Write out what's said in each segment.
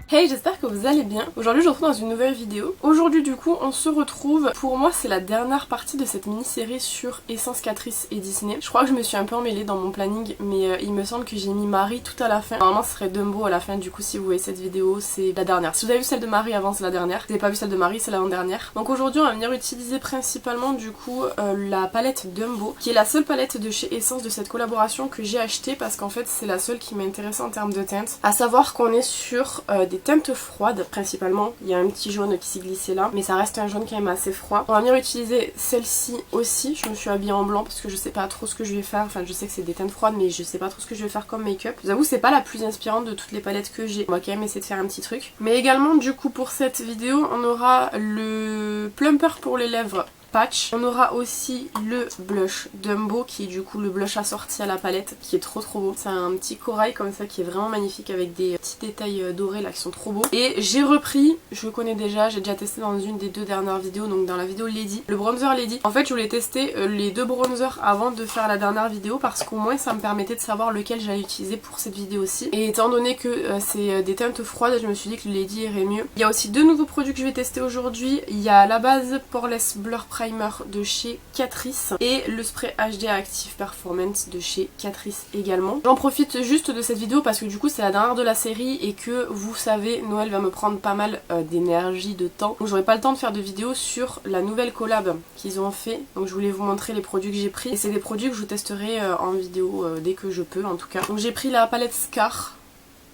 Hey, j'espère que vous allez bien. Aujourd'hui je vous retrouve dans une nouvelle vidéo. Aujourd'hui du coup on se retrouve, pour moi c'est la dernière partie de cette mini-série sur Essence, Catrice et Disney. Je crois que je me suis un peu emmêlée dans mon planning mais il me semble que j'ai mis Marie tout à la fin. Normalement ce serait Dumbo à la fin, du coup si vous voyez cette vidéo c'est la dernière. Si vous avez vu celle de Marie avant c'est la dernière, si vous n'avez pas vu celle de Marie c'est l'avant-dernière. Donc aujourd'hui on va venir utiliser principalement du coup la palette Dumbo, qui est la seule palette de chez Essence de cette collaboration que j'ai achetée parce qu'en fait c'est la seule qui m'intéressait en termes de teintes. À savoir qu'on est sur des teintes froides principalement, il y a un petit jaune qui s'est glissé là mais ça reste un jaune quand même assez froid. On va venir utiliser celle-ci aussi, je me suis habillée en blanc parce que je sais pas trop ce que je vais faire, enfin je sais que c'est des teintes froides mais je sais pas trop ce que je vais faire comme make-up. Je vous avoue c'est pas la plus inspirante de toutes les palettes que j'ai, on va quand même essayer de faire un petit truc. Mais également du coup pour cette vidéo on aura le plumper pour les lèvres patch. On aura aussi le blush Dumbo qui est du coup le blush assorti à la palette qui est trop beau. C'est un petit corail comme ça qui est vraiment magnifique avec des petits détails dorés là qui sont trop beaux. Et j'ai repris, je le connais déjà, j'ai déjà testé dans une des deux dernières vidéos, donc dans la vidéo Lady, le bronzer Lady. En fait je voulais tester les deux bronzers avant de faire la dernière vidéo parce qu'au moins ça me permettait de savoir lequel j'allais utiliser pour cette vidéo aussi. Et étant donné que c'est des teintes froides, je me suis dit que le Lady irait mieux. Il y a aussi deux nouveaux produits que je vais tester aujourd'hui. Il y a la base Poreless Blur Primer de chez Catrice et le spray HD Active Performance de chez Catrice également. J'en profite juste de cette vidéo parce que du coup c'est la dernière de la série et que vous savez Noël va me prendre pas mal d'énergie, de temps, donc j'aurai pas le temps de faire de vidéo sur la nouvelle collab qu'ils ont fait. Donc je voulais vous montrer les produits que j'ai pris et c'est des produits que je vous testerai en vidéo dès que je peux en tout cas. Donc j'ai pris la palette Scar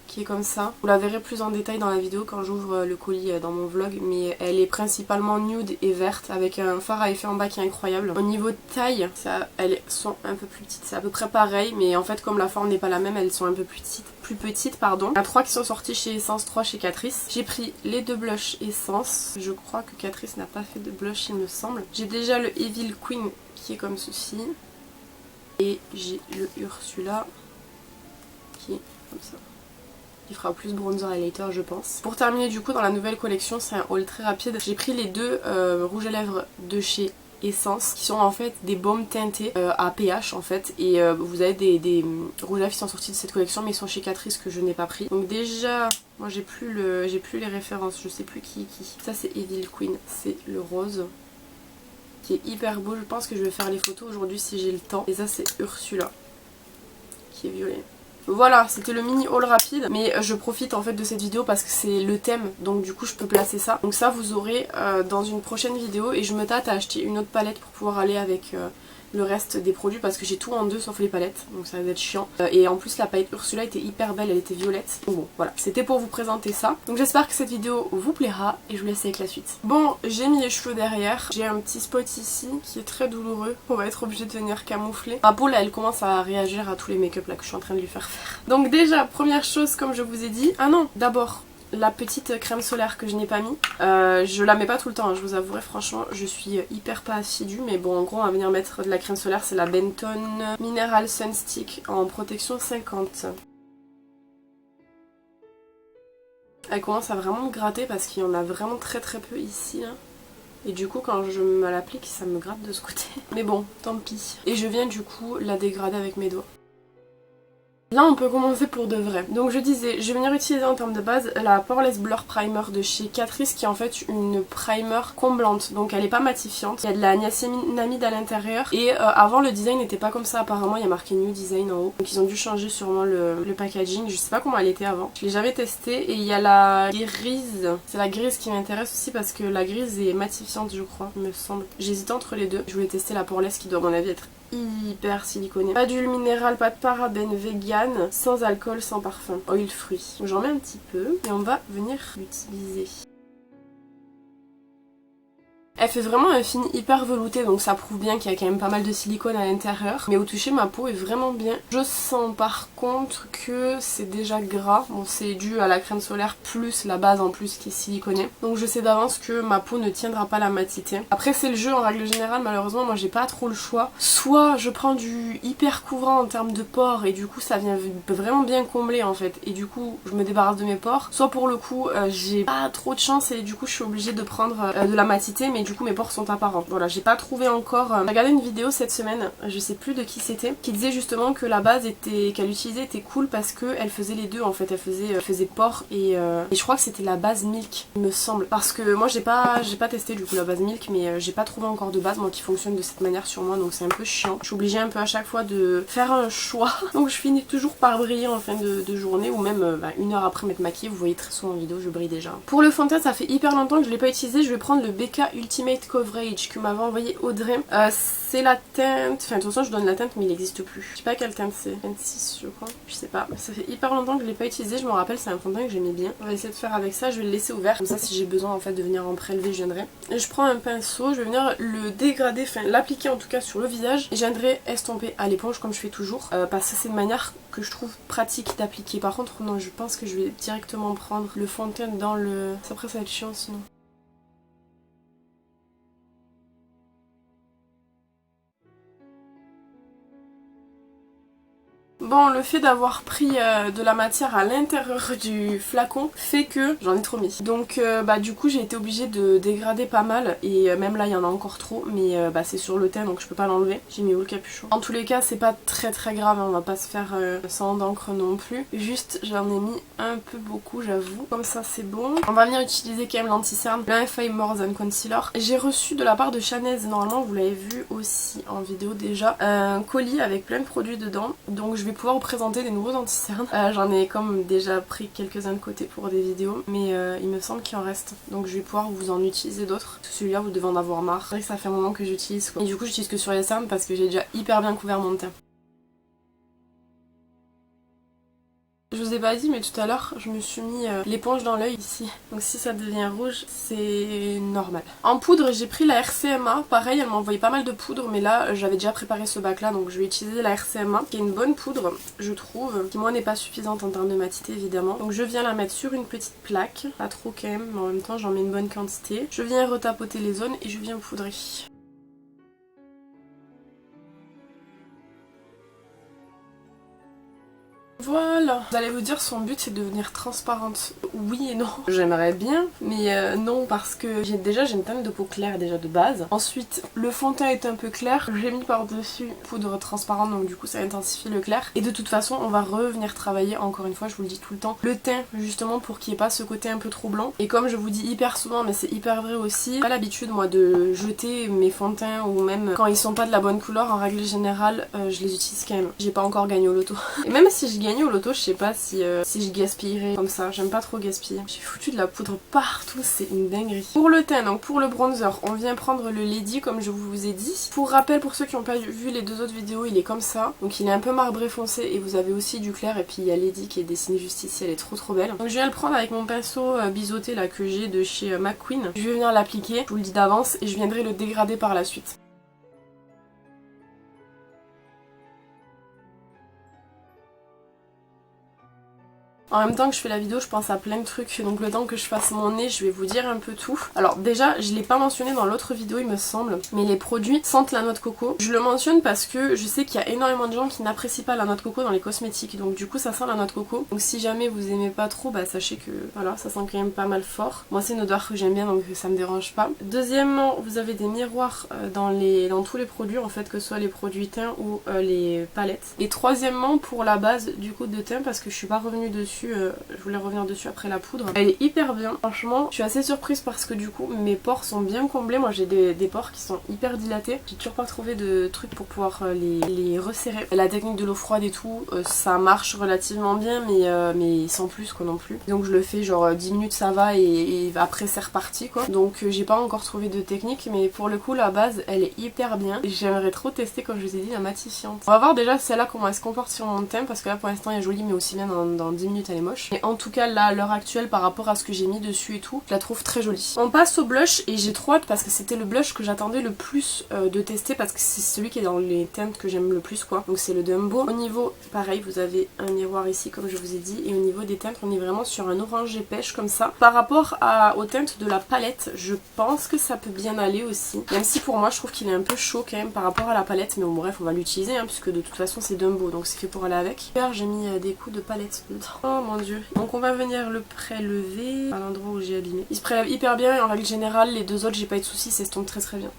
qui est comme ça. Vous la verrez plus en détail dans la vidéo quand j'ouvre le colis dans mon vlog, mais elle est principalement nude et verte avec un fard à effet en bas qui est incroyable. Au niveau de taille, elles sont un peu plus petites, c'est à peu près pareil, mais en fait comme la forme n'est pas la même, elles sont un peu plus petites pardon. Il y en a 3 qui sont sortis chez Essence, 3 chez Catrice. J'ai pris les deux blushs Essence, je crois que Catrice n'a pas fait de blush il me semble. J'ai déjà le Evil Queen qui est comme ceci, et j'ai le Ursula qui est comme ça. Il fera plus bronzer highlighter je pense. Pour terminer du coup dans la nouvelle collection, c'est un haul très rapide. J'ai pris les deux rouges à lèvres de chez Essence qui sont en fait des baumes teintés à pH en fait, et vous avez des rouges à lèvres qui sont sortis de cette collection mais ils sont chez Catrice que je n'ai pas pris. Donc déjà moi j'ai plus les références, je sais plus qui est qui. Ça c'est Evil Queen, c'est le rose qui est hyper beau. Je pense que je vais faire les photos aujourd'hui si j'ai le temps. Et ça c'est Ursula qui est violet. Voilà, c'était le mini haul rapide, mais je profite en fait de cette vidéo parce que c'est le thème, donc du coup je peux placer ça. Donc ça vous aurez dans une prochaine vidéo, et je me tâte à acheter une autre palette pour pouvoir aller avec le reste des produits parce que j'ai tout en deux sauf les palettes, donc ça va être chiant. Et en plus la palette Ursula était hyper belle, elle était violette. Donc bon voilà, c'était pour vous présenter ça. Donc j'espère que cette vidéo vous plaira et je vous laisse avec la suite. Bon, j'ai mis les cheveux derrière, j'ai un petit spot ici qui est très douloureux, on va être obligé de venir camoufler. Ma peau là elle commence à réagir à tous les make-up là que je suis en train de lui faire faire. Donc déjà première chose comme je vous ai dit, ah non d'abord la petite crème solaire que je n'ai pas mis, je la mets pas tout le temps hein, je vous avouerai franchement je suis hyper pas assidue, mais bon en gros on va venir mettre de la crème solaire, c'est la Benton Mineral Sun Stick en protection 50. Elle commence à vraiment me gratter parce qu'il y en a vraiment très peu ici hein. Et du coup quand je me l'applique ça me gratte de ce côté. Mais bon tant pis. Et je viens du coup la dégrader avec mes doigts. Là on peut commencer pour de vrai. Donc je disais, je vais venir utiliser en termes de base la Poreless Blur Primer de chez Catrice qui est en fait une primer comblante. Donc elle est pas matifiante. Il y a de la niacinamide à l'intérieur. Et avant le design n'était pas comme ça apparemment, il y a marqué New Design en haut. Donc ils ont dû changer sûrement le packaging. Je sais pas comment elle était avant. Je l'ai jamais testé. Et il y a la grise. C'est la grise qui m'intéresse aussi parce que la grise est matifiante je crois, il me semble. J'hésitais entre les deux. Je voulais tester la Poreless qui doit à mon avis être hyper siliconé. Pas d'huile minérale, pas de parabènes, vegan, sans alcool, sans parfum. Oil fruit. J'en mets un petit peu et on va venir l'utiliser. Elle fait vraiment un fini hyper velouté, donc ça prouve bien qu'il y a quand même pas mal de silicone à l'intérieur. Mais au toucher ma peau est vraiment bien. Je sens par contre que c'est déjà gras. Bon c'est dû à la crème solaire plus la base en plus qui est siliconée. Donc je sais d'avance que ma peau ne tiendra pas la matité. Après c'est le jeu en règle générale, malheureusement moi j'ai pas trop le choix. Soit je prends du hyper couvrant en termes de pores et du coup ça vient vraiment bien combler en fait. Et du coup je me débarrasse de mes pores. Soit pour le coup j'ai pas trop de chance et du coup je suis obligée de prendre de la matité, mais du du coup mes pores sont apparents. Voilà, j'ai pas trouvé encore... J'ai regardé une vidéo cette semaine, je sais plus de qui c'était, qui disait justement que la base qu'elle utilisait était cool parce qu'elle faisait les deux en fait. Elle faisait pores et je crois que c'était la base Milk, il me semble. Parce que moi j'ai pas testé du coup la base Milk, mais j'ai pas trouvé encore de base moi qui fonctionne de cette manière sur moi, donc c'est un peu chiant. Je suis obligée un peu à chaque fois de faire un choix. Donc je finis toujours par briller en fin de journée ou même une heure après m'être maquillée. Vous voyez très souvent en vidéo, je brille déjà. Pour le fond de teint, ça fait hyper longtemps que je l'ai pas utilisé. Je vais prendre le BK Ultimate Coverage que m'avait envoyé Audrey. C'est la teinte, enfin de toute façon je donne la teinte mais il n'existe plus. Je sais pas quelle teinte c'est, 26 je crois, je sais pas. Ça fait hyper longtemps que je l'ai pas utilisé, je me rappelle c'est un fond de teint que j'aimais bien. On va essayer de faire avec ça, je vais le laisser ouvert, comme ça si j'ai besoin en fait de venir en prélever je viendrai. Et je prends un pinceau, je vais venir le dégrader, enfin l'appliquer en tout cas sur le visage. Et je viendrai estomper à l'éponge comme je fais toujours, parce que c'est une manière que je trouve pratique d'appliquer. Par contre non, je pense que je vais directement prendre le fond de teint dans le... Après ça va être chiant sinon. Bon, le fait d'avoir pris de la matière à l'intérieur du flacon fait que j'en ai trop mis. Donc du coup j'ai été obligée de dégrader pas mal et même là il y en a encore trop, mais c'est sur le teint donc je peux pas l'enlever. J'ai mis où le capuchon. En tous les cas c'est pas très grave, hein, on va pas se faire sans d'encre non plus. Juste j'en ai mis un peu beaucoup j'avoue. Comme ça c'est bon. On va venir utiliser quand même l'anti-cerne, le FA More Than Concealer. J'ai reçu de la part de Chanel, normalement vous l'avez vu aussi en vidéo déjà, un colis avec plein de produits dedans. Donc je vais pouvoir vous présenter des nouveaux anti-cernes. J'en ai comme déjà pris quelques-uns de côté pour des vidéos, mais il me semble qu'il en reste. Donc je vais pouvoir vous en utiliser d'autres. Celui-là vous devez en avoir marre. C'est vrai que ça fait un moment que j'utilise quoi. Et du coup j'utilise que sur les cernes parce que j'ai déjà hyper bien couvert mon teint. Je vous ai pas dit mais tout à l'heure je me suis mis l'éponge dans l'œil ici. Donc si ça devient rouge c'est normal. En poudre j'ai pris la RCMA. Pareil elle m'a envoyé pas mal de poudre mais là j'avais déjà préparé ce bac là donc je vais utiliser la RCMA qui est une bonne poudre je trouve. Qui moi n'est pas suffisante en termes de matité évidemment. Donc je viens la mettre sur une petite plaque. Pas trop quand même mais en même temps j'en mets une bonne quantité. Je viens retapoter les zones et je viens poudrer. Voilà. Vous allez vous dire son but c'est de devenir transparente. Oui et non. J'aimerais bien mais non parce que j'ai une teinte de peau claire déjà de base. Ensuite le fond de teint est un peu clair. J'ai mis par dessus poudre transparente donc du coup ça intensifie le clair. Et de toute façon on va revenir travailler encore une fois je vous le dis tout le temps. Le teint justement pour qu'il n'y ait pas ce côté un peu trop blanc. Et comme je vous dis hyper souvent mais c'est hyper vrai aussi. J'ai pas l'habitude moi de jeter mes fonds de teint ou même quand ils sont pas de la bonne couleur en règle générale je les utilise quand même. J'ai pas encore gagné au loto. Et même si je gagne au loto, je sais pas si je gaspillerais comme ça. J'aime pas trop gaspiller. J'ai foutu de la poudre partout, c'est une dinguerie. Pour le teint, donc pour le bronzer, on vient prendre le Lady comme je vous ai dit. Pour rappel, pour ceux qui n'ont pas vu les deux autres vidéos, il est comme ça. Donc il est un peu marbré foncé et vous avez aussi du clair. Et puis il y a Lady qui est dessinée juste ici, elle est trop belle. Donc je viens le prendre avec mon pinceau biseauté là que j'ai de chez McQueen. Je vais venir l'appliquer, je vous le dis d'avance, et je viendrai le dégrader par la suite. En même temps que je fais la vidéo, je pense à plein de trucs. Donc le temps que je fasse mon nez, je vais vous dire un peu tout. Alors déjà, je l'ai pas mentionné dans l'autre vidéo il me semble, mais les produits sentent la noix de coco. Je le mentionne parce que je sais qu'il y a énormément de gens qui n'apprécient pas la noix de coco dans les cosmétiques. Donc du coup ça sent la noix de coco. Donc si jamais vous aimez pas trop, sachez que voilà, ça sent quand même pas mal fort. Moi c'est une odeur que j'aime bien donc ça me dérange pas. Deuxièmement, vous avez des miroirs dans tous les produits en fait, que ce soit les produits teint ou les palettes. Et troisièmement, pour la base du coup de teint, parce que je suis pas revenue dessus, je voulais revenir dessus après la poudre. Elle est hyper bien, franchement je suis assez surprise parce que du coup mes pores sont bien comblés. Moi j'ai des pores qui sont hyper dilatés. J'ai toujours pas trouvé de truc pour pouvoir les resserrer. La technique de l'eau froide et tout, ça marche relativement bien mais sans plus quoi non plus. Donc je le fais genre 10 minutes ça va et après c'est reparti quoi. Donc j'ai pas encore trouvé de technique mais pour le coup la base elle est hyper bien. J'aimerais trop tester comme je vous ai dit la matifiante. On va voir déjà celle-là comment elle se comporte sur mon teint parce que là pour l'instant elle est jolie mais aussi bien dans 10 minutes elle est moche. Et en tout cas là à l'heure actuelle par rapport à ce que j'ai mis dessus et tout, je la trouve très jolie. On passe au blush et j'ai trop hâte parce que c'était le blush que j'attendais le plus de tester parce que c'est celui qui est dans les teintes que j'aime le plus quoi. Donc c'est le Dumbo. Au niveau pareil vous avez un miroir ici comme je vous ai dit et au niveau des teintes on est vraiment sur un orangé pêche comme ça. Par rapport aux teintes de la palette je pense que ça peut bien aller aussi. Même si pour moi je trouve qu'il est un peu chaud quand même par rapport à la palette mais bon bref on va l'utiliser hein, puisque de toute façon c'est Dumbo donc c'est fait pour aller avec. J'ai mis des coups de palette dedans. mon dieu. Donc on va venir le prélever à l'endroit où j'ai abîmé. Il se prélève hyper bien et en règle générale les deux autres j'ai pas eu de soucis, ça s'estompe très bien.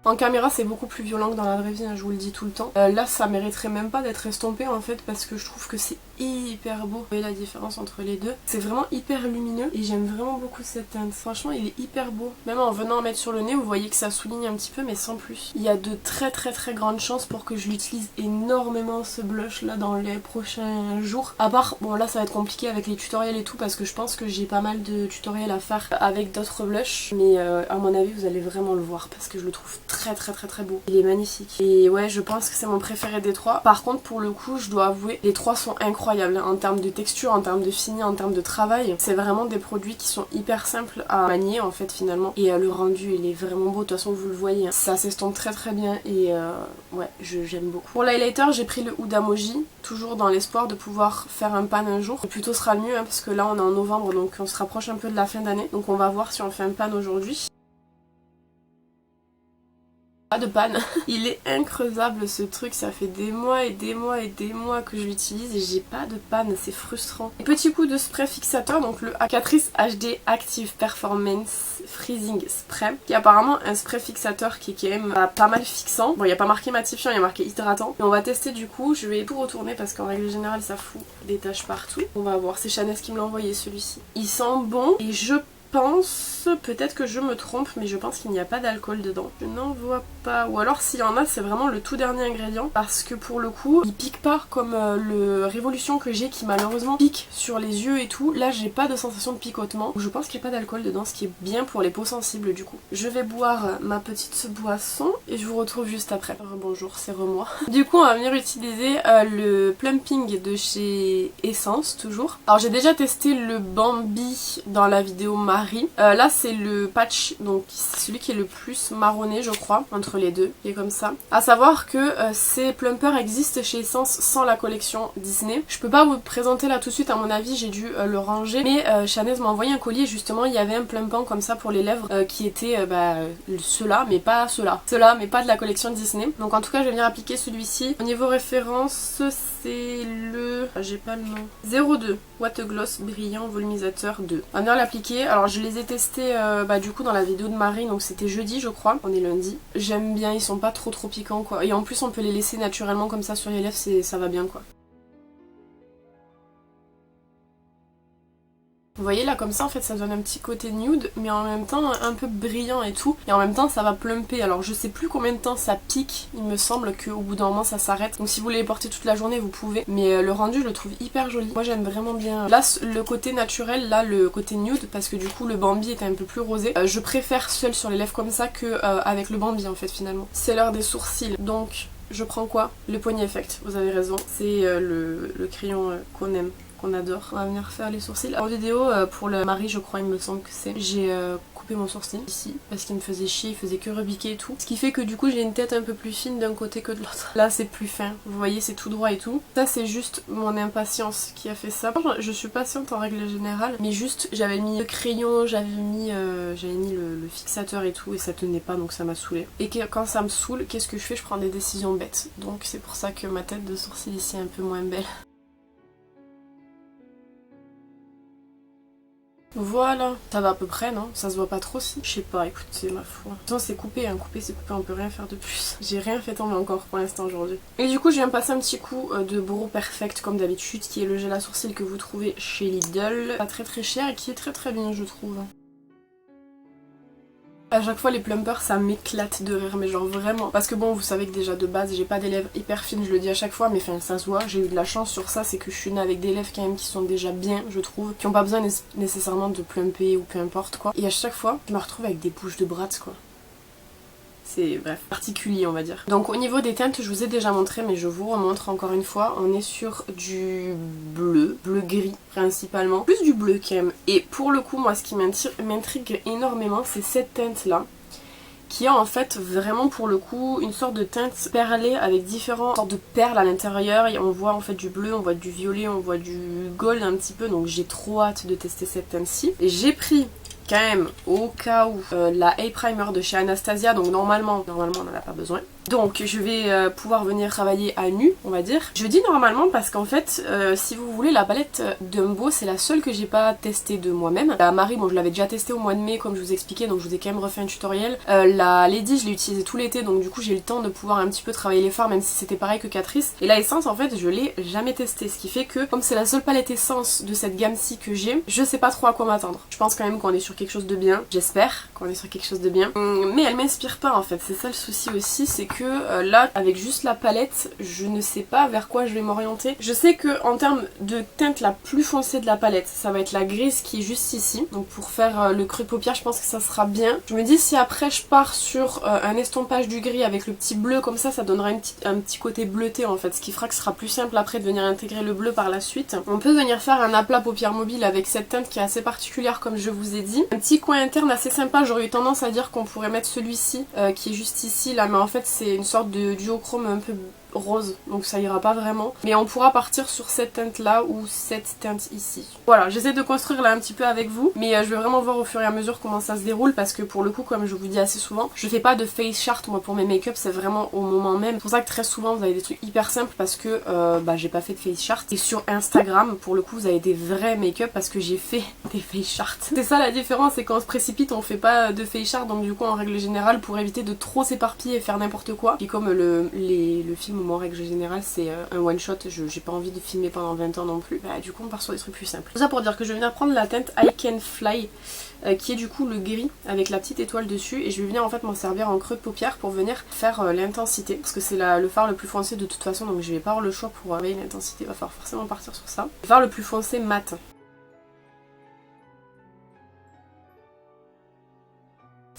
En caméra c'est beaucoup plus violent que dans la vraie vie, hein, je vous le dis tout le temps. Là ça mériterait même pas d'être estompé en fait parce que je trouve que c'est hyper beau. Vous voyez la différence entre les deux. C'est vraiment hyper lumineux et j'aime vraiment beaucoup cette teinte. Franchement il est hyper beau. Même en venant en mettre sur le nez vous voyez que ça souligne un petit peu mais sans plus. Il y a de très grandes chances pour que je l'utilise énormément ce blush là dans les prochains jours. À part, bon là ça va être compliqué avec les tutoriels et tout parce que je pense que j'ai pas mal de tutoriels à faire avec d'autres blushs. Mais à mon avis vous allez vraiment le voir parce que je le trouve très beau. Il est magnifique. Et ouais je pense que c'est mon préféré des trois. Par contre pour le coup je dois avouer les trois sont incroyables en termes de texture, en termes de fini, en termes de travail. C'est vraiment des produits qui sont hyper simples à manier en fait finalement. Et le rendu il est vraiment beau. De toute façon vous le voyez. Hein. Ça s'estompe très bien et ouais j'aime beaucoup. Pour l'highlighter j'ai pris le Huda Moji. Toujours dans l'espoir de pouvoir faire un pan un jour. Et plutôt sera le mieux hein, parce que là on est en novembre donc on se rapproche un peu de la fin d'année. Donc on va voir si on fait un pan aujourd'hui. Pas de panne. Il est increusable ce truc, ça fait des mois que je l'utilise et j'ai pas de panne, c'est frustrant. Et petit coup de spray fixateur, donc le Catrice HD Active Performance Freezing Spray, qui est apparemment un spray fixateur qui est quand même pas mal fixant. Bon il n'y a pas marqué matifiant, il y a marqué hydratant. Mais on va tester du coup, je vais tout retourner parce qu'en règle générale ça fout des taches partout. On va voir, c'est Chanel qui me l'a envoyé celui-ci. Il sent bon et je pense, peut-être que je me trompe, mais je pense qu'il n'y a pas d'alcool dedans. Je n'en vois pas. Ou alors s'il y en a, c'est vraiment le tout dernier ingrédient. Parce que pour le coup, il pique pas comme le Révolution que j'ai qui malheureusement pique sur les yeux et tout. Là, j'ai pas de sensation de picotement. Je pense qu'il n'y a pas d'alcool dedans, ce qui est bien pour les peaux sensibles du coup. Je vais boire ma petite boisson et je vous retrouve juste après. Bonjour, c'est moi. Du coup, on va venir utiliser le Plumping de chez Essence, toujours. Alors j'ai déjà testé le Bambi dans la vidéo là c'est le patch, donc c'est celui qui est le plus marronné je crois, entre les deux, et comme ça. À savoir que ces plumpers existent chez Essence sans la collection Disney. Je peux pas vous le présenter là tout de suite, à mon avis j'ai dû le ranger, mais Chanel m'a envoyé un colis et justement il y avait un plumpant comme ça pour les lèvres qui était ceux-là, mais pas ceux-là. Ceux-là, mais pas de la collection Disney. Donc en tout cas je vais venir appliquer celui-ci. Au niveau référence, c'est le... j'ai pas le nom. 02 Watt Gloss Brillant Volumisateur 2. On va venir l'appliquer. Alors je les ai testés du coup dans la vidéo de Marie, donc c'était jeudi je crois, on est lundi. J'aime bien, ils sont pas trop piquants quoi. Et en plus on peut les laisser naturellement comme ça sur les lèvres, ça va bien quoi. Vous voyez là comme ça en fait ça donne un petit côté nude mais en même temps un peu brillant et tout, et en même temps ça va plumper. Alors je sais plus combien de temps ça pique, il me semble qu'au bout d'un moment ça s'arrête, donc si vous voulez les porter toute la journée vous pouvez, mais le rendu je le trouve hyper joli. Moi j'aime vraiment bien là le côté naturel, là le côté nude, parce que du coup le Bambi était un peu plus rosé. Je préfère seul sur les lèvres comme ça que avec le Bambi en fait finalement. C'est l'heure des sourcils, donc je prends quoi? Le Pony Effect, vous avez raison, c'est le crayon qu'on aime, qu'on adore. On va venir faire les sourcils. En vidéo, pour le mari je crois, il me semble que c'est, j'ai coupé mon sourcil ici parce qu'il me faisait chier, il faisait que rebiquer et tout. Ce qui fait que du coup j'ai une tête un peu plus fine d'un côté que de l'autre. Là c'est plus fin, vous voyez c'est tout droit et tout. Ça c'est juste mon impatience qui a fait ça. Je suis patiente en règle générale, mais juste j'avais mis le crayon, j'avais mis le fixateur et tout et ça tenait pas, donc ça m'a saoulée. Et quand ça me saoule, qu'est-ce que je fais? Je prends des décisions bêtes. Donc c'est pour ça que ma tête de sourcil ici est un peu moins belle. Voilà, ça va à peu près, non? Ça se voit pas trop si? Je sais pas, écoutez, ma foi. Attends, c'est coupé, hein, coupé c'est coupé, on peut rien faire de plus. J'ai rien fait tomber encore pour l'instant aujourd'hui. Et du coup, je viens passer un petit coup de Brow Perfect comme d'habitude, qui est le gel à sourcils que vous trouvez chez Lidl. Pas très cher et qui est très bien, je trouve. À chaque fois les plumpers ça m'éclate de rire, mais genre vraiment. Parce que bon vous savez que déjà de base j'ai pas des lèvres hyper fines, je le dis à chaque fois, mais enfin ça se voit, j'ai eu de la chance sur ça, c'est que je suis née avec des lèvres quand même qui sont déjà bien je trouve, qui ont pas besoin nécessairement de plumper ou peu importe quoi. Et à chaque fois je me retrouve avec des bouches de Bratz quoi. C'est bref, particulier on va dire. Donc au niveau des teintes je vous ai déjà montré mais je vous remontre encore une fois. On est sur du bleu gris principalement, plus du bleu quand même. Et pour le coup moi ce qui m'intrigue énormément c'est cette teinte là, qui est en fait vraiment pour le coup une sorte de teinte perlée avec différentes sortes de perles à l'intérieur. Et on voit en fait du bleu, on voit du violet, on voit du gold un petit peu, donc j'ai trop hâte de tester cette teinte-ci. Et j'ai pris quand même au cas où la Eye Primer de chez Anastasia, donc normalement on n'en a pas besoin. Donc je vais pouvoir venir travailler à nu, on va dire. Je dis normalement parce qu'en fait, si vous voulez, la palette Dumbo, c'est la seule que j'ai pas testée de moi-même. La Marie, bon je l'avais déjà testée au mois de mai comme je vous expliquais, donc je vous ai quand même refait un tutoriel. La Lady, je l'ai utilisée tout l'été, donc du coup j'ai eu le temps de pouvoir un petit peu travailler les fards, même si c'était pareil que Catrice. Et la Essence, en fait, je l'ai jamais testée, ce qui fait que comme c'est la seule palette Essence de cette gamme-ci que j'ai, je sais pas trop à quoi m'attendre. Je pense quand même qu'on est sur quelque chose de bien, j'espère qu'on est sur quelque chose de bien. Mais elle m'inspire pas en fait, c'est ça le souci aussi, c'est que là avec juste la palette je ne sais pas vers quoi je vais m'orienter. Je sais que en termes de teinte la plus foncée de la palette ça va être la grise qui est juste ici, donc pour faire le creux de paupière je pense que ça sera bien. Je me dis si après je pars sur un estompage du gris avec le petit bleu comme ça donnera un petit côté bleuté en fait, ce qui fera que ce sera plus simple après de venir intégrer le bleu par la suite. On peut venir faire un aplat paupière mobile avec cette teinte qui est assez particulière comme je vous ai dit. Un petit coin interne assez sympa, j'aurais eu tendance à dire qu'on pourrait mettre celui-ci qui est juste ici là, mais en fait c'est une sorte de duochrome un peu rose, donc ça ira pas vraiment. Mais on pourra partir sur cette teinte là ou cette teinte ici. Voilà, j'essaie de construire là un petit peu avec vous, mais je vais vraiment voir au fur et à mesure comment ça se déroule parce que pour le coup, comme je vous dis assez souvent, je fais pas de face chart moi pour mes make-up, c'est vraiment au moment même. C'est pour ça que très souvent vous avez des trucs hyper simples parce que j'ai pas fait de face chart. Et sur Instagram, pour le coup, vous avez des vrais make-up parce que j'ai fait des face charts. C'est ça la différence, c'est quand on se précipite, on fait pas de face chart, donc du coup en règle générale pour éviter de trop s'éparpiller et faire n'importe quoi. Puis comme le film en règle générale c'est un one shot, j'ai pas envie de filmer pendant 20 ans non plus, du coup on part sur des trucs plus simples. Tout ça pour dire que je vais venir prendre la teinte I Can Fly qui est du coup le gris avec la petite étoile dessus, et je vais venir en fait m'en servir en creux de paupière pour venir faire l'intensité parce que c'est le fard le plus foncé de toute façon, donc je vais pas avoir le choix pour travailler l'intensité, il va falloir forcément partir sur ça. Le fard le plus foncé mat.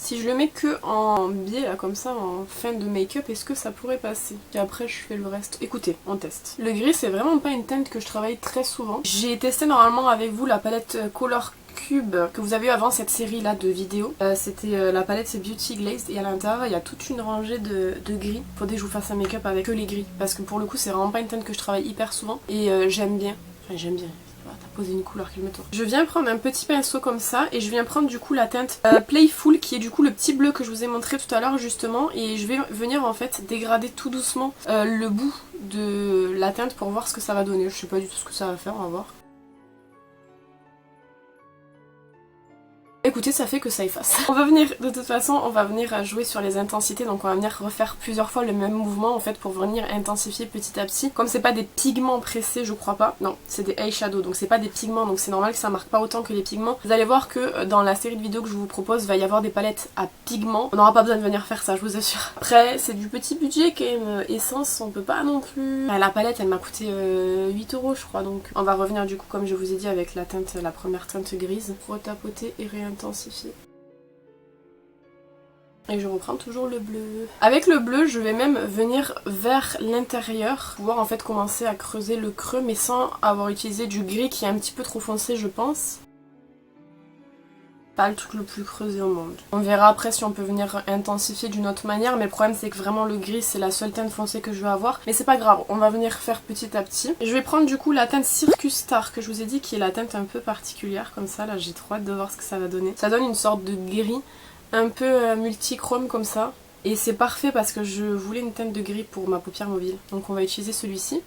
Si je le mets que en biais là comme ça en fin de make-up, est-ce que ça pourrait passer? Et après je fais le reste. Écoutez, on teste. Le gris c'est vraiment pas une teinte que je travaille très souvent. J'ai testé normalement avec vous la palette Color Cube que vous avez eu avant cette série là de vidéos. C'était la palette c'est Beauty Glazed et à l'intérieur il y a toute une rangée de gris. Faudrait que je vous fasse un make-up avec que les gris parce que pour le coup c'est vraiment pas une teinte que je travaille hyper souvent et j'aime bien. Enfin j'aime bien. T'as posé une couleur qui me tourne. Je viens prendre un petit pinceau comme ça et je viens prendre du coup la teinte Playful qui est du coup le petit bleu que je vous ai montré tout à l'heure justement, et je vais venir en fait dégrader tout doucement le bout de la teinte pour voir ce que ça va donner. Je sais pas du tout ce que ça va faire, on va voir. Écoutez, ça fait que ça efface. On va venir, de toute façon, on va venir jouer sur les intensités, donc on va venir refaire plusieurs fois le même mouvement en fait pour venir intensifier petit à petit. Comme c'est pas des pigments pressés, je crois pas, non, c'est des eyeshadows, donc c'est pas des pigments, donc c'est normal que ça marque pas autant que les pigments. Vous allez voir que dans la série de vidéos que je vous propose, il va y avoir des palettes à pigments. On n'aura pas besoin de venir faire ça, je vous assure. Après, c'est du petit budget quand même, Essence, on peut pas non plus... La palette, elle m'a coûté 8 € je crois, donc on va revenir du coup, comme je vous ai dit, avec la teinte, la première teinte grise, retapoter et intensifier. Et je reprends toujours le bleu. Avec le bleu, je vais même venir vers l'intérieur, pouvoir en fait commencer à creuser le creux, mais sans avoir utilisé du gris qui est un petit peu trop foncé, je pense. Pas le truc le plus creusé au monde. On verra après si on peut venir intensifier d'une autre manière, mais le problème c'est que vraiment le gris c'est la seule teinte foncée que je vais avoir. Mais c'est pas grave, on va venir faire petit à petit. Je vais prendre du coup la teinte Circus Star que je vous ai dit, qui est la teinte un peu particulière comme ça. Là j'ai trop hâte de voir ce que ça va donner. Ça donne une sorte de gris un peu multichrome comme ça. Et c'est parfait parce que je voulais une teinte de gris pour ma paupière mobile. Donc on va utiliser celui-ci.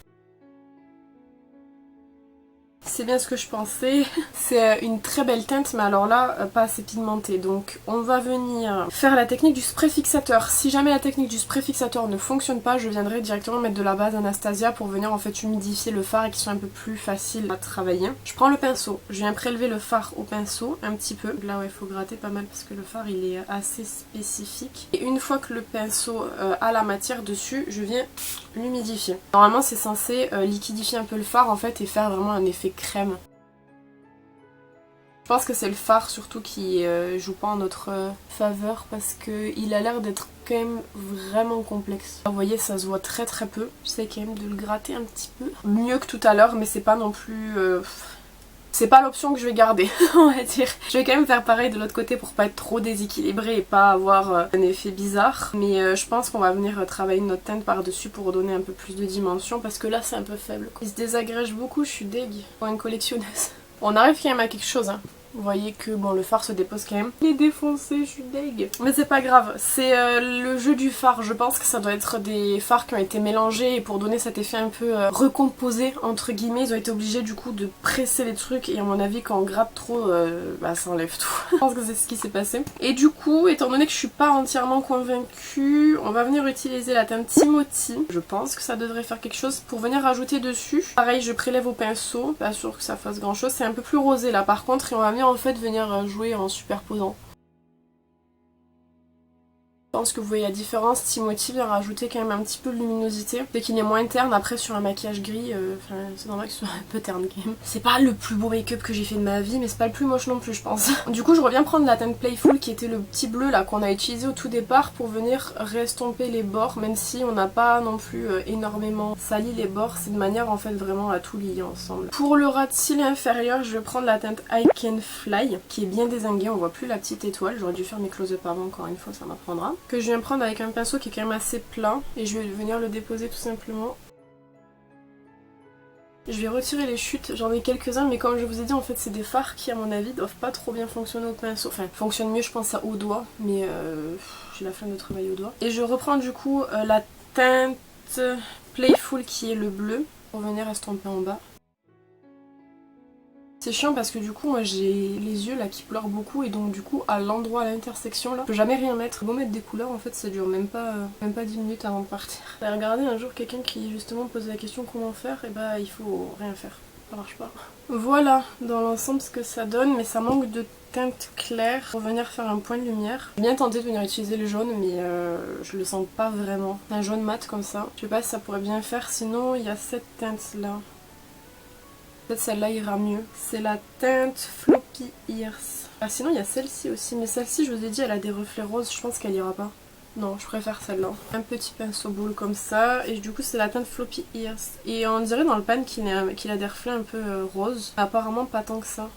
C'est bien ce que je pensais. C'est une très belle teinte, mais alors là, pas assez pigmentée. Donc on va venir faire la technique du spray fixateur. Si jamais la technique du spray fixateur ne fonctionne pas, je viendrai directement mettre de la base Anastasia pour venir en fait humidifier le fard et qu'il soit un peu plus facile à travailler. Je prends le pinceau, je viens prélever le fard au pinceau un petit peu. Là ouais, il faut gratter pas mal parce que le fard il est assez spécifique. Et une fois que le pinceau a la matière dessus, je viens l'humidifier. Normalement c'est censé liquidifier un peu le fard en fait et faire vraiment un effet crème. Je pense que c'est le fard surtout qui joue pas en notre faveur parce qu'il a l'air d'être quand même vraiment complexe. Vous voyez, ça se voit très très peu. J'essaie quand même de le gratter un petit peu. Mieux que tout à l'heure, mais c'est pas non plus... c'est pas l'option que je vais garder, on va dire. Je vais quand même faire pareil de l'autre côté pour pas être trop déséquilibré et pas avoir un effet bizarre. Mais je pense qu'on va venir travailler notre teinte par-dessus pour donner un peu plus de dimension parce que là c'est un peu faible. Il se désagrège beaucoup, je suis deg pour une collectionneuse. On arrive quand même à quelque chose, hein. Vous voyez que bon, le fard se dépose quand même. Il est défoncé, je suis deg. Mais c'est pas grave, c'est le jeu du fard. Je pense que ça doit être des fards qui ont été mélangés et pour donner cet effet un peu recomposé entre guillemets, ils ont été obligés du coup de presser les trucs et à mon avis quand on gratte trop, bah ça enlève tout. Je pense que c'est ce qui s'est passé. Et du coup, étant donné que je suis pas entièrement convaincue, on va venir utiliser la teinte Timothy. Je pense que ça devrait faire quelque chose pour venir rajouter dessus. Pareil, je prélève au pinceau, pas sûr que ça fasse grand chose. C'est un peu plus rosé là par contre et on va venir en fait venir jouer en superposant. Je pense que vous voyez la différence, Timothy vient rajouter quand même un petit peu de luminosité. Dès qu'il est moins terne, après sur un maquillage gris, c'est normal qu'il soit un peu terne quand même. C'est pas le plus beau make-up que j'ai fait de ma vie, mais c'est pas le plus moche non plus je pense. Du coup je reviens prendre la teinte Playful qui était le petit bleu là qu'on a utilisé au tout départ pour venir restomper les bords, même si on n'a pas non plus énormément sali les bords, c'est de manière en fait vraiment à tout lier ensemble. Pour le ras de cils inférieur, je vais prendre la teinte I Can Fly qui est bien dézinguée, on voit plus la petite étoile, j'aurais dû faire mes close-up avant encore une fois, ça m'apprendra. Que je viens prendre avec un pinceau qui est quand même assez plat et je vais venir le déposer tout simplement. Je vais retirer les chutes, j'en ai quelques-uns mais comme je vous ai dit en fait c'est des fards qui à mon avis doivent pas trop bien fonctionner au pinceau. Enfin fonctionnent mieux je pense au doigt mais j'ai la flemme de travailler au doigt. Et je reprends du coup la teinte Playful qui est le bleu pour venir estomper en bas. C'est chiant parce que du coup moi j'ai les yeux là qui pleurent beaucoup et donc du coup à l'endroit, à l'intersection là, je peux jamais rien mettre. Beau mettre des couleurs en fait ça dure même pas 10 minutes avant de partir. J'ai regardé un jour quelqu'un qui justement posait la question comment faire et bah il faut rien faire, ça marche pas. Voilà dans l'ensemble ce que ça donne mais ça manque de teinte claire pour venir faire un point de lumière. J'ai bien tenté de venir utiliser le jaune mais je le sens pas vraiment. Un jaune mat comme ça, je sais pas si ça pourrait bien faire sinon il y a cette teinte là. Peut-être celle-là ira mieux. C'est la teinte Floppy Ears. Ah sinon il y a celle-ci aussi. Mais celle-ci je vous ai dit elle a des reflets roses. Je pense qu'elle ira pas. Non je préfère celle-là. Un petit pinceau boule comme ça. Et du coup c'est la teinte Floppy Ears. Et on dirait dans le pan qu'il a des reflets un peu roses. Apparemment pas tant que ça.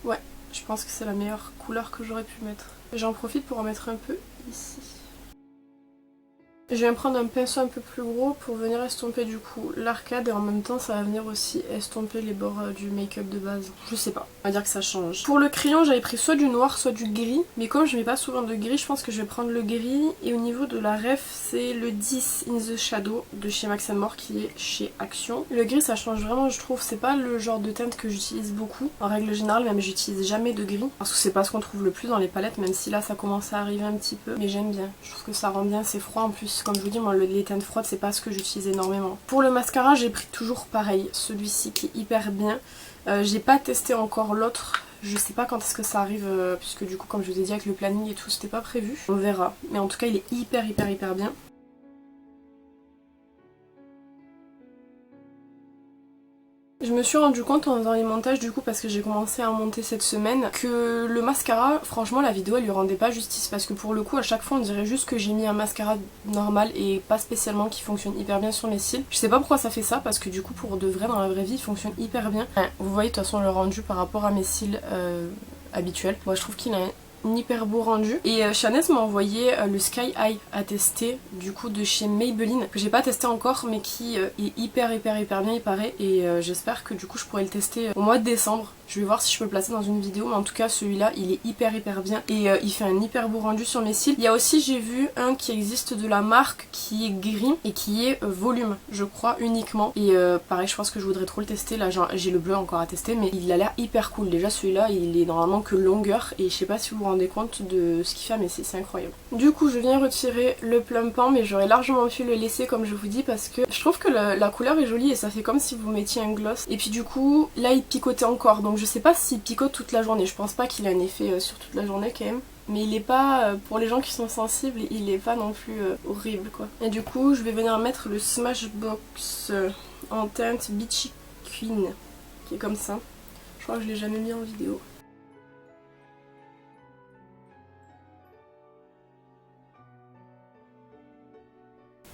Ouais je pense que c'est la meilleure couleur que j'aurais pu mettre. J'en profite pour en mettre un peu ici. Je viens prendre un pinceau un peu plus gros pour venir estomper du coup l'arcade et en même temps ça va venir aussi estomper les bords du make-up de base. Je sais pas, on va dire que ça change. Pour le crayon j'avais pris soit du noir soit du gris, mais comme je mets pas souvent de gris je pense que je vais prendre le gris. Et au niveau de la ref c'est le 10 in the Shadow de chez Max & More qui est chez Action. Le gris ça change vraiment je trouve, c'est pas le genre de teinte que j'utilise beaucoup. En règle générale même j'utilise jamais de gris parce que c'est pas ce qu'on trouve le plus dans les palettes même si là ça commence à arriver un petit peu. Mais j'aime bien, je trouve que ça rend bien, c'est froid en plus. Comme je vous dis, moi les teintes froides c'est pas ce que j'utilise énormément. Pour le mascara j'ai pris toujours pareil, celui-ci qui est hyper bien. J'ai pas testé encore l'autre, je sais pas quand est-ce que ça arrive puisque du coup comme je vous ai dit avec le planning et tout c'était pas prévu. On verra, mais en tout cas il est hyper bien. Je me suis rendu compte en faisant les montages du coup parce que j'ai commencé à monter cette semaine que le mascara, franchement la vidéo elle lui rendait pas justice parce que pour le coup à chaque fois on dirait juste que j'ai mis un mascara normal et pas spécialement qui fonctionne hyper bien sur mes cils. Je sais pas pourquoi ça fait ça parce que du coup pour de vrai dans la vraie vie il fonctionne hyper bien. Enfin, vous voyez de toute façon le rendu par rapport à mes cils habituels. Moi je trouve qu'il a un hyper beau rendu. Et Chanel m'a envoyé le Sky High à tester du coup de chez Maybelline que j'ai pas testé encore mais qui est hyper bien il paraît et j'espère que du coup je pourrai le tester au mois de décembre. Je vais voir si je peux le placer dans une vidéo mais en tout cas celui-là il est hyper bien et il fait un hyper beau rendu sur mes cils. Il y a aussi j'ai vu un qui existe de la marque qui est gris et qui est volume je crois uniquement et pareil je pense que je voudrais trop le tester. Là j'ai le bleu encore à tester mais il a l'air hyper cool. Déjà celui-là il est normalement que longueur et je sais pas si vous vous rendez compte de ce qu'il fait mais c'est incroyable. Du coup je viens retirer le plum pan mais j'aurais largement pu le laisser comme je vous dis parce que je trouve que la couleur est jolie et ça fait comme si vous mettiez un gloss et puis du coup là il picotait encore donc je sais pas s'il picote toute la journée, je pense pas qu'il a un effet sur toute la journée quand même. Mais il est pas, pour les gens qui sont sensibles, il est pas non plus horrible quoi. Et du coup je vais venir mettre le Smashbox en teinte Beachy Queen qui est comme ça. Je crois que je l'ai jamais mis en vidéo.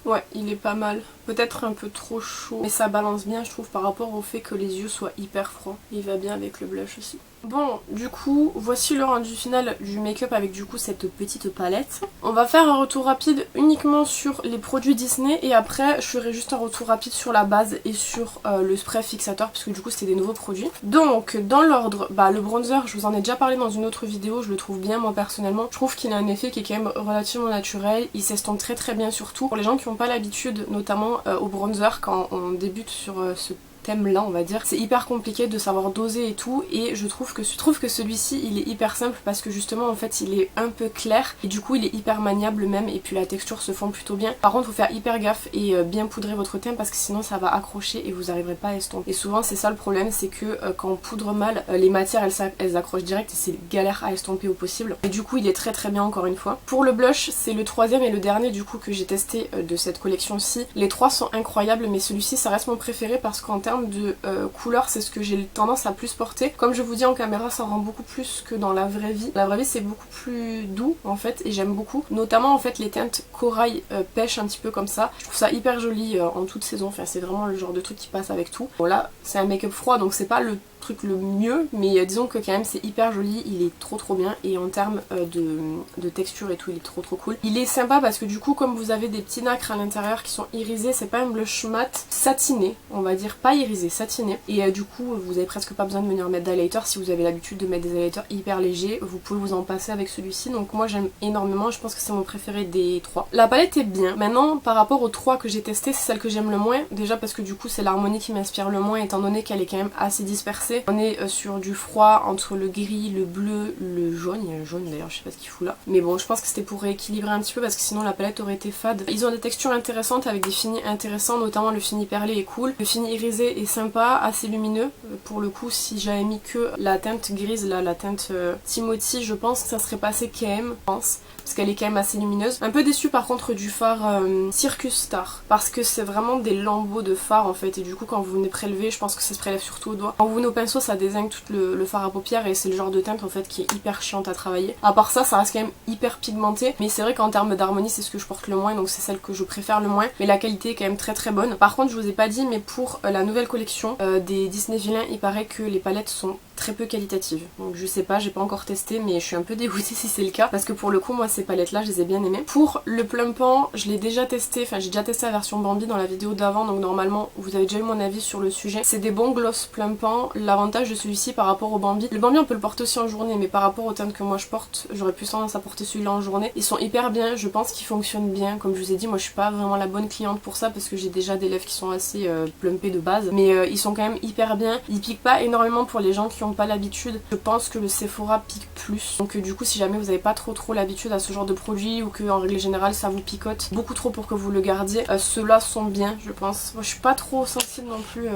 Ouais, il est pas mal. Peut-être un peu trop chaud, mais ça balance bien je trouve par rapport au fait que les yeux soient hyper froids. Il va bien avec le blush aussi. Bon, du coup, voici le rendu final du make-up avec du coup cette petite palette. On va faire un retour rapide uniquement sur les produits Disney et après je ferai juste un retour rapide sur la base et sur le spray fixateur puisque du coup c'était des nouveaux produits. Donc dans l'ordre, le bronzer, je vous en ai déjà parlé dans une autre vidéo, je le trouve bien moi personnellement. Je trouve qu'il a un effet qui est quand même relativement naturel, il s'estompe très très bien surtout. Pour les gens qui n'ont pas l'habitude, notamment au bronzer quand on débute sur ce thème là on va dire, c'est hyper compliqué de savoir doser et tout et je trouve que celui-ci il est hyper simple parce que justement en fait il est un peu clair et du coup il est hyper maniable même et puis la texture se fond plutôt bien. Par contre faut faire hyper gaffe et bien poudrer votre teint parce que sinon ça va accrocher et vous n'arriverez pas à estomper. Et souvent c'est ça le problème, c'est que quand on poudre mal, les matières elles accrochent direct et c'est galère à estomper au possible. Et du coup il est très très bien encore une fois. Pour le blush c'est le troisième et le dernier du coup que j'ai testé de cette collection-ci. Les trois sont incroyables mais celui-ci ça reste mon préféré parce qu'en termes de couleur c'est ce que j'ai tendance à plus porter. Comme je vous dis en caméra ça rend beaucoup plus que dans la vraie vie. La vraie vie c'est beaucoup plus doux en fait et j'aime beaucoup. Notamment en fait les teintes corail pêche un petit peu comme ça. Je trouve ça hyper joli en toute saison. Enfin c'est vraiment le genre de truc qui passe avec tout. Bon là c'est un make-up froid donc c'est pas le truc le mieux mais disons que quand même c'est hyper joli, il est trop bien et en termes de texture et tout il est trop cool. Il est sympa parce que du coup comme vous avez des petits nacres à l'intérieur qui sont irisés, c'est pas un blush mat satiné on va dire, pas irisé, satiné et du coup vous avez presque pas besoin de venir mettre d'highlighter. Si vous avez l'habitude de mettre des highlighters hyper légers vous pouvez vous en passer avec celui-ci donc moi j'aime énormément, je pense que c'est mon préféré des trois. La palette est bien. Maintenant par rapport aux trois que j'ai testé c'est celle que j'aime le moins, déjà parce que du coup c'est l'harmonie qui m'inspire le moins étant donné qu'elle est quand même assez dispersée. On est sur du froid entre le gris, le bleu, le jaune. Il y a un jaune d'ailleurs, je sais pas ce qu'il fout là. Mais bon, je pense que c'était pour rééquilibrer un petit peu parce que sinon la palette aurait été fade. Ils ont des textures intéressantes avec des finis intéressants, notamment le fini perlé est cool. Le fini irisé est sympa, assez lumineux. Pour le coup, si j'avais mis que la teinte grise, là, la teinte Timothy, je pense que ça serait passé KM, je pense. Parce qu'elle est quand même assez lumineuse. Un peu déçue par contre du fard Circus Star parce que c'est vraiment des lambeaux de fard en fait et du coup quand vous venez prélever je pense que ça se prélève surtout au doigt. Quand vous venez au pinceau ça désingue tout le fard à paupières et c'est le genre de teinte en fait qui est hyper chiante à travailler. À part ça reste quand même hyper pigmenté mais c'est vrai qu'en termes d'harmonie c'est ce que je porte le moins donc c'est celle que je préfère le moins mais la qualité est quand même très bonne. Par contre je vous ai pas dit mais pour la nouvelle collection des Disney vilains il paraît que les palettes sont très peu qualitatives. Donc je sais pas, j'ai pas encore testé mais je suis un peu dégoûtée si c'est le cas parce que pour le coup moi ces palettes là je les ai bien aimées. Pour le plumpant je l'ai déjà testé, enfin j'ai déjà testé la version Bambi dans la vidéo d'avant donc normalement vous avez déjà eu mon avis sur le sujet. C'est des bons gloss plumpants. L'avantage de celui-ci par rapport au Bambi, le Bambi on peut le porter aussi en journée mais par rapport aux teintes que moi je porte j'aurais plus tendance à porter celui-là en journée. Ils sont hyper bien, je pense qu'ils fonctionnent bien. Comme je vous ai dit moi je suis pas vraiment la bonne cliente pour ça parce que j'ai déjà des lèvres qui sont assez plumpées de base mais ils sont quand même hyper bien. Ils piquent pas énormément pour les gens qui ont pas l'habitude. Je pense que le Sephora pique plus donc du coup si jamais vous avez pas trop l'habitude à ce genre de produit ou que en règle générale ça vous picote beaucoup trop pour que vous le gardiez, ceux-là sont bien je pense. Moi je suis pas trop sensible non plus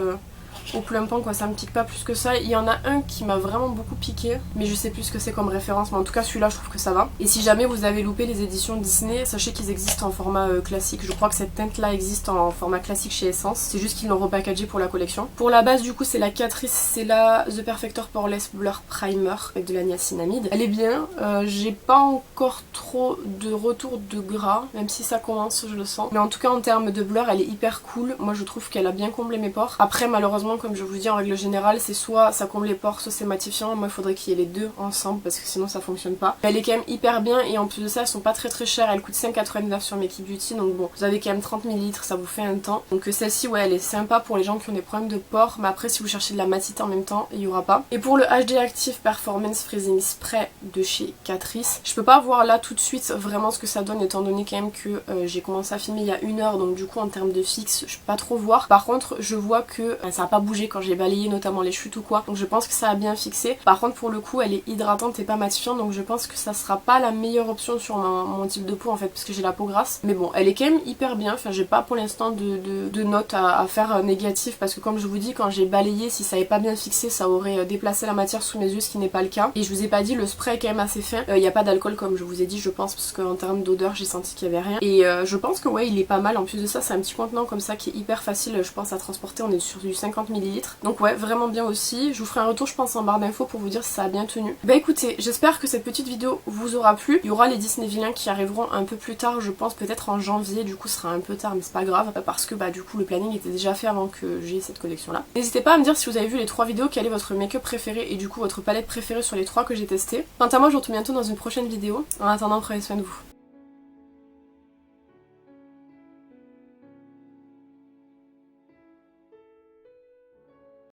au plumpant quoi, ça me pique pas plus que ça. Il y en a un qui m'a vraiment beaucoup piqué mais je sais plus ce que c'est comme référence mais en tout cas celui-là je trouve que ça va. Et si jamais vous avez loupé les éditions Disney, sachez qu'ils existent en format classique. Je crois que cette teinte là existe en format classique chez Essence, c'est juste qu'ils l'ont repackagé pour la collection. Pour la base du coup c'est la Catrice, c'est la The Perfector Poreless Blur Primer avec de la niacinamide. Elle est bien, j'ai pas encore trop de retour de gras même si ça commence je le sens. Mais en tout cas en termes de blur elle est hyper cool, moi je trouve qu'elle a bien comblé mes pores. Après malheureusement comme je vous dis en règle générale c'est soit ça comble les pores soit c'est matifiant, moi il faudrait qu'il y ait les deux ensemble parce que sinon ça fonctionne pas. Elle est quand même hyper bien et en plus de ça elles sont pas très chères, elles coûtent 5,99 sur Makeup Beauty donc bon vous avez quand même 30 ml, ça vous fait un temps. Donc celle-ci ouais elle est sympa pour les gens qui ont des problèmes de pores mais après si vous cherchez de la matité en même temps il y aura pas. Et pour le HD Active Performance Freezing Spray de chez Catrice, je peux pas voir là tout de suite vraiment ce que ça donne étant donné quand même que j'ai commencé à filmer il y a 1 heure donc du coup en termes de fixe je peux pas trop voir. Par contre je vois que ça a pas bougé quand j'ai balayé notamment les chutes ou quoi donc je pense que ça a bien fixé. Par contre pour le coup elle est hydratante et pas matifiante donc je pense que ça sera pas la meilleure option sur mon type de peau en fait parce que j'ai la peau grasse mais bon elle est quand même hyper bien. Enfin j'ai pas pour l'instant de notes à faire négatives parce que comme je vous dis quand j'ai balayé si ça avait pas bien fixé ça aurait déplacé la matière sous mes yeux ce qui n'est pas le cas. Et je vous ai pas dit le spray est quand même assez fin, il n'y a pas d'alcool comme je vous ai dit je pense parce qu'en termes d'odeur j'ai senti qu'il y avait rien et je pense que ouais il est pas mal. En plus de ça c'est un petit contenant comme ça qui est hyper facile je pense à transporter, on est sur du 5 250 ml. Donc ouais, vraiment bien aussi. Je vous ferai un retour je pense en barre d'infos pour vous dire si ça a bien tenu. Bah écoutez, j'espère que cette petite vidéo vous aura plu. Il y aura les Disney vilains qui arriveront un peu plus tard, je pense peut-être en janvier, du coup ce sera un peu tard mais c'est pas grave parce que bah du coup le planning était déjà fait avant que j'ai cette collection là. N'hésitez pas à me dire si vous avez vu les 3 vidéos, quel est votre make-up préféré et du coup votre palette préférée sur les 3 que j'ai testé. Quant à moi je vous retrouve bientôt dans une prochaine vidéo. En attendant, prenez soin de vous.